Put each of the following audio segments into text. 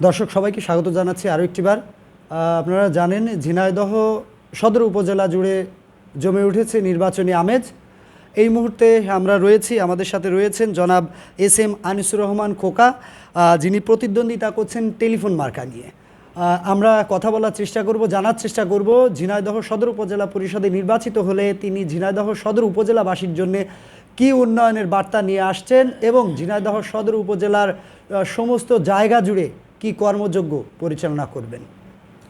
দর্শক সবাইকে স্বাগত জানাচ্ছি আরও একটিবার। আপনারা জানেন ঝিনাইদহ সদর উপজেলা জুড়ে জমে উঠেছে নির্বাচনী আমেজ। এই মুহূর্তে আমরা রয়েছি, আমাদের সাথে রয়েছেন জনাব এস.এম. আনিসুর রহমান খোকা, যিনি প্রতিদ্বন্দ্বিতা করছেন টেলিফোন মার্কা নিয়ে। আমরা কথা বলার চেষ্টা করব, জানার চেষ্টা করব ঝিনাইদহ সদর উপজেলা পরিষদে নির্বাচিত হলে তিনি ঝিনাইদহ সদর উপজেলাবাসীর জন্য কি উন্নয়নের বার্তা নিয়ে আসছেন এবং ঝিনাইদহ সদর উপজেলার সমস্ত জায়গা জুড়ে কি কর্মযোগ্য পরিচালনা করবেন।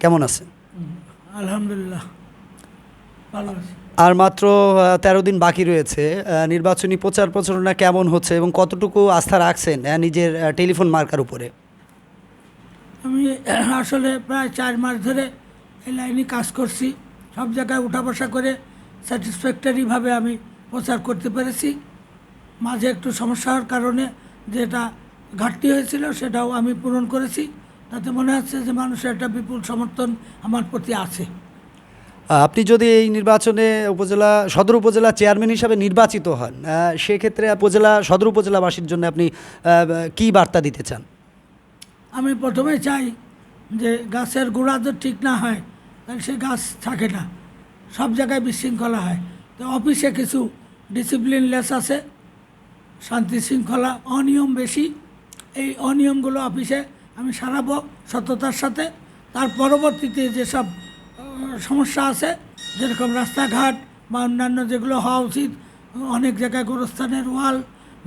কেমন আছেন? আলহামদুলিল্লাহ ভালো আছি। আর মাত্র 13 দিন বাকি রয়েছে, নির্বাচনী প্রচার প্রচারণা কেমন হচ্ছে এবং কতটুকু আস্থা রাখছেন নিজের টেলিফোন মার্কার উপরে? আমি আসলে প্রায় 4 মাস ধরে এই লাইনে কাজ করছি। সব জায়গায় উঠা বসা করে স্যাটিসফ্যাক্টরিভাবে আমি প্রচার করতে পেরেছি। মাঝে একটু সমস্যা হওয়ার কারণে যেটা ঘাটতি হয়েছিল সেটাও আমি পূরণ করেছি। তাতে মনে হচ্ছে যে মানুষের একটা বিপুল সমর্থন আমার প্রতি আছে। আপনি যদি এই নির্বাচনে সদর উপজেলা চেয়ারম্যান হিসাবে নির্বাচিত হন, সেক্ষেত্রে সদর উপজেলাবাসীর জন্য আপনি কি বার্তা দিতে চান? আমি প্রথমে চাই যে গাছের গোড়া যদি ঠিক না হয় তাহলে সে গাছ থাকে না, সব জায়গায় বিশৃঙ্খলা হয়। তো অফিসে কিছু ডিসিপ্লিনলেস আছে, শান্তি শৃঙ্খলা অনিয়ম বেশি। এই অনিয়মগুলো অফিসে আমি সারাবো সততার সাথে। তার পরবর্তীতে যেসব সমস্যা আছে, যেরকম রাস্তাঘাট বা অন্যান্য যেগুলো হওয়া উচিত, অনেক জায়গায় গোরস্থানের ওয়াল,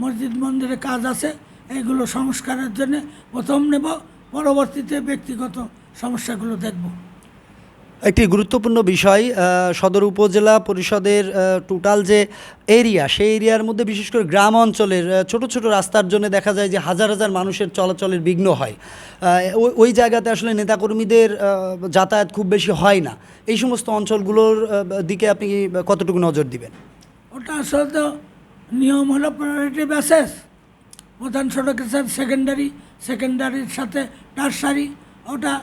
মসজিদ মন্দিরে কাজ আছে, এইগুলো সংস্কারের জন্য প্রথম নেব, পরবর্তীতে ব্যক্তিগত সমস্যাগুলো দেখব। একটি গুরুত্বপূর্ণ বিষয়, সদর উপজেলা পরিষদের টোটাল যে এরিয়া, সেই এরিয়ার মধ্যে বিশেষ করে গ্রাম অঞ্চলের ছোট ছোট রাস্তার জন্য দেখা যায় যে হাজার হাজার মানুষের চলাচলের বিঘ্ন হয়। ওই জায়গাতে আসলে নেতাকর্মীদের যাতায়াত খুব বেশি হয় না। এই সমস্ত অঞ্চলগুলোর দিকে আপনি কতটুকু নজর দিবেন? ওটা আসলে তো নিয়ম হলো প্রায়োরিটি বেসিস। প্রধান সড়কের সাথে সেকেন্ডারির সাথে টারসারি। ওটা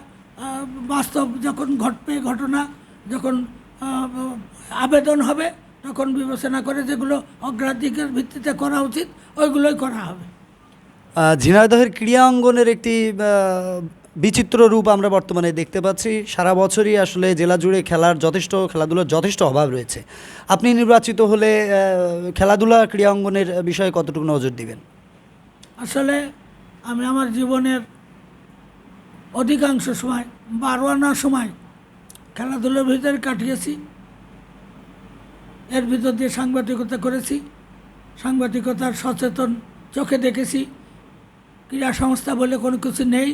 বাস্তব যখন ঘটবে, ঘটনা যখন আবেদন হবে তখন বিবেচনা করে যেগুলো অগ্রাধিকার ভিত্তিতে করা উচিত ওইগুলোই করা হবে। ঝিনাইদহের ক্রীড়া অঙ্গনের একটি বিচিত্র রূপ আমরা বর্তমানে দেখতে পাচ্ছি। সারা বছরই আসলে জেলা জুড়ে খেলাধুলার যথেষ্ট অভাব রয়েছে। আপনি নির্বাচিত হলে খেলাধুলা ক্রীড়া অঙ্গনের বিষয়ে কতটুকু নজর দিবেন? আসলে আমি আমার জীবনের অধিকাংশ সময় 12 আনা সময় খেলাধুলার ভিতরে কাটিয়েছি। এর ভিতর দিয়ে সাংবাদিকতা করেছি, সাংবাদিকতার সচেতন চোখে দেখেছি। ক্রীড়া সংস্থা বলে কোনো কিছু নেই,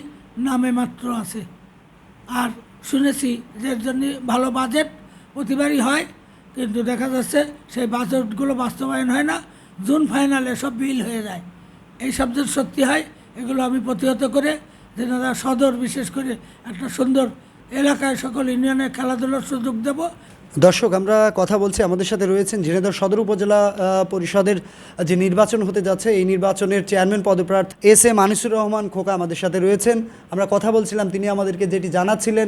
নামে মাত্র আছে। আর শুনেছি যে এর জন্য ভালো বাজেট প্রতিবারই হয়, কিন্তু দেখা যাচ্ছে সেই বাজেটগুলো বাস্তবায়ন হয় না। জুন ফাইনালে সব বিল হয়ে যায়। এই সব যে সত্যি হয়, এগুলো আমি প্রতিহত করে যেনারা সদর বিশেষ করে একটা সুন্দর এলাকায় সকল ইউনিয়নে খেলাধুলার সুযোগ দেব। দর্শক, আমরা কথা বলছি, আমাদের সাথে রয়েছেন ঝিনাইদহ সদর উপজেলা পরিষদের যে নির্বাচন হতে যাচ্ছে এই নির্বাচনের চেয়ারম্যান পদপ্রার্থী এস.এম. আনিসুর রহমান খোকা আমাদের সাথে রয়েছেন। আমরা কথা বলছিলাম, তিনি আমাদেরকে যেটি জানাচ্ছিলেন,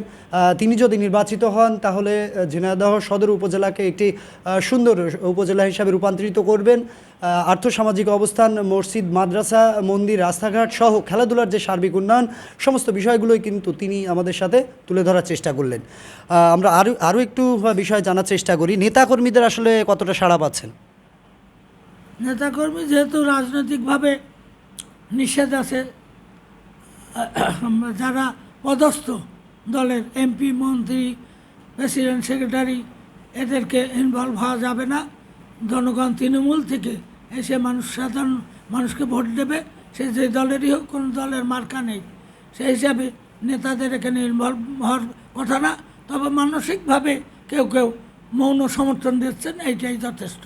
তিনি যদি নির্বাচিত হন তাহলে ঝিনাইদহ সদর উপজেলাকে একটি সুন্দর উপজেলা হিসাবে রূপান্তরিত করবেন। আর্থসামাজিক অবস্থান, মসজিদ, মাদ্রাসা, মন্দির, রাস্তাঘাট সহ খেলাধুলার যে সার্বিক উন্নয়ন, সমস্ত বিষয়গুলোই কিন্তু তিনি আমাদের সাথে তুলে ধরার চেষ্টা করলেন। আমরা আরও একটু বিষয় জানার চেষ্টা করি। নেতাকর্মীদের আসলে কতটা সাড়া পাচ্ছেন? নেতাকর্মী যেহেতু রাজনৈতিকভাবে নিষেধ আছে, যারা পদস্থ দলের এমপি, মন্ত্রী, প্রেসিডেন্ট, সেক্রেটারি, এদেরকে ইনভলভ হওয়া যাবে না। জনগণ তৃণমূল থেকে এসে সাধারণ মানুষকে ভোট দেবে, সে যে দলেরই হোক, কোনো দলের মার্কা নেই। সেই হিসাবে নেতাদের এখানে ইনভলভ হওয়ার কথা না। তবে মানসিকভাবে কেউ কেউ মৌন সমর্থন দিচ্ছেন, এইটাই যথেষ্ট।